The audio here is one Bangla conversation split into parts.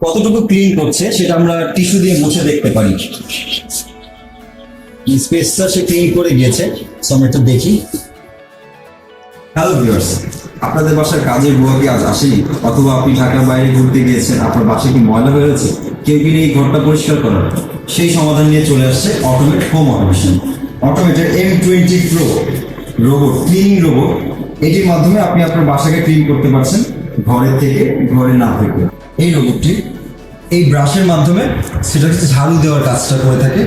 কতটুকু ক্লিন করছে সেটা আমরা টিস্যু দিয়ে মুছে দেখতে পারি। স্পেসটা সে ক্লিন করে গিয়েছে, সো আমরা একটু দেখি। হ্যালো ভিউয়ার্স, আপনাদের বাসার কাজের বুয়া কি আজ আসেনি? অথবা আপনি ঢাকার বাইরে ঘুরতে গিয়েছেন, আপনার বাসায় কি ময়লা হয়ে গেছে, কেউ কি নেই ঘরটা পরিষ্কার করার? সেই সমাধান নিয়ে চলে আসছে অটোমেট হোম অটোমেশন। অটোমেটের M20 Pro robot, cleaning robot. এটির মাধ্যমে আপনি আপনার বাসাকে ক্লিন করতে পারছেন ঘরের থেকে, ঘরে না থেকে। এই রোবটটি এই ব্রাশের মাধ্যমে সেটা হচ্ছে ঝাড়ু দেওয়ার কাজটা করে থাকে,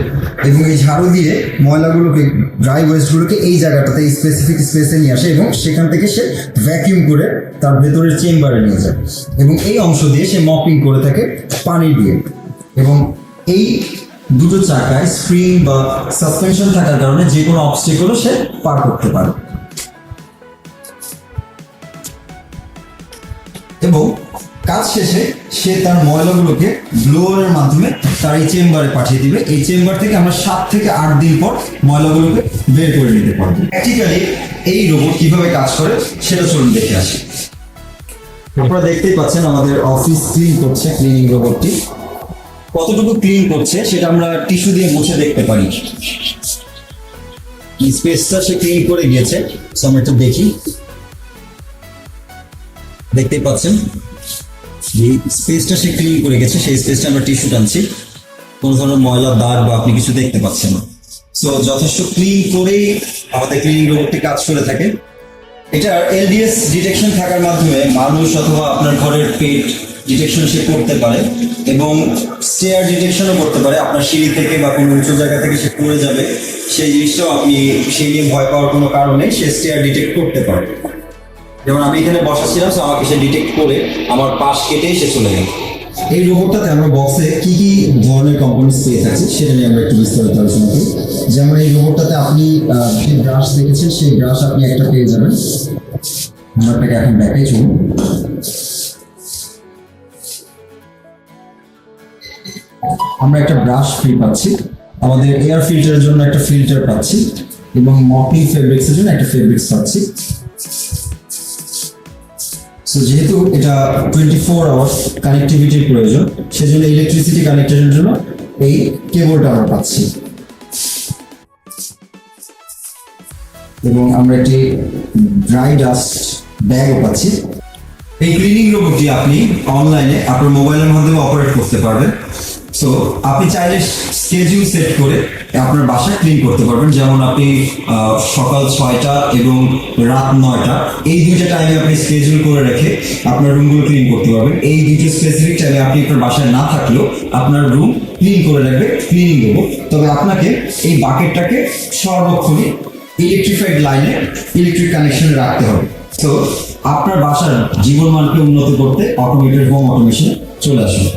এবং এই ঝাড়ু দিয়ে ময়লাগুলোকে, ড্রাই ওয়েস্টগুলোকে এই জায়গাটাতে, এই স্পেসিফিক স্পেসে নিয়ে আসে, এবং সেখান থেকে সে ভ্যাকিউম করে তার ভেতরের চেম্বারে নিয়ে যায়, এবং এই অংশ দিয়ে সে মপিং করে থাকে পানি দিয়ে। এবং এই দুটো চাকায় স্প্রিং বা সাসপেনশন থাকার কারণে যে কোনো অবস্টেকলও সে পার করতে পারে। এবং কাজ শেষে সে তার ময়লাগুলোকে ব্লোয়ারের মাধ্যমে তার এই চেম্বারে পাঠিয়ে দিবে। এই চেম্বার থেকে আমরা 7 থেকে 8 দিন পর ময়লাগুলোকে বের করে নিতে পারবো। প্র্যাকটিক্যালি এই রোবট কিভাবে কাজ করে সেটা চলুন দেখে আসি। আপনারা দেখতেই পাচ্ছেন আমাদের অফিস ক্লিন করছে ক্লিনিং রোবটটি। কতটুকু ক্লিন করছে সেটা আমরা টিস্যু দিয়ে মুছে দেখতে পারি। স্পেসটা সে ক্লিন করে গিয়েছে, সো আমরা একটু দেখি। দেখতেই পাচ্ছেন যে স্পেসটা সে ক্লিন করে গেছে, সেই স্পেসটা আমরা টিস্যু টানছি, কোনো ধরনের ময়লা দাগ বা আপনি কিছু দেখতে পাচ্ছেন না। সো যথেষ্ট ক্লিন করেই আমাদের ক্লিনিং রোবটটি কাজ করে থাকে। এটার LDS ডিটেকশন থাকার মাধ্যমে মানুষ অথবা আপনার ঘরের পেট ডিটেকশন সে করতে পারে, এবং স্টেয়ার ডিটেকশনও করতে পারে। আপনার সিঁড়ি থেকে বা কোনো উঁচু জায়গা থেকে সে পড়ে যাবে, সেই জিনিসটাও আপনি সেই নিয়ে ভয় পাওয়ার কোনো কারণে সে স্টেয়ার ডিটেক্ট করতে পারে। যেমন আমি এখানে বসা ছিলাম, তো আমাকে সে ডিটেক্ট করে আমার পাশ কেটেই সে চলে গেল। এই রোবটটাতে আমরা বক্সে কি কি ধরনের কম্পোনেন্টস পেয়ে থাকছি সেটা নিয়ে আমরা একটু বিস্তারিত আলোচনা করি। যেমন এই রোবটটাতে আপনি যে ব্রাশ দেখেছেন সেই ব্রাশ আপনি একটা পেয়ে যাবেন। আমরা আপনাকে এখন দেখাই, চলুন। আমরা একটা ব্রাশ ফ্রি পাচ্ছি, আমাদের এয়ার ফিল্টারের জন্য একটা ফিল্টার পাচ্ছি, এবং মপিং ফেব্রিক্সের জন্য একটা ফেব্রিক্স পাচ্ছি। সো যেহেতু এটা 24 আওয়ার্স কানেক্টিভিটির প্রয়োজন, সেজন্য ইলেকট্রিসিটি কানেক্টের জন্য এই কেবলটা আমরা পাচ্ছি, এবং আমরা একটি ড্রাই ডাস্ট ব্যাগও পাচ্ছি। এই ক্লিনিং রোবটটি আপনি অনলাইনে আপনার মোবাইলের মাধ্যমে অপারেট করতে পারবেন। সো আপনি চাইলে স্কেডিউল সেট করে আপনার বাসা ক্লিন করতে পারবেন। যেমন আপনি সকাল 6টা এবং রাত 9টা, এই দুইটা টাইমে আপনি স্কেডিউল করে রেখে আপনার রুমগুলো ক্লিন করতে পারবেন। এই দুটো স্পেসিফিক টাইমে আপনি আপনার বাসায় না থাকলেও আপনার রুম ক্লিন করে রাখবে ক্লিনিং রোবট। তবে আপনাকে এই বাকেটটাকে সর্বক্ষণই ইলেকট্রিফাইড লাইনে, ইলেকট্রিক কানেকশনে রাখতে হবে। তো আপনার বাসার জীবনমানকে উন্নত করতে অটোমেটেড হোম অটোমেশনে চলে আসুন।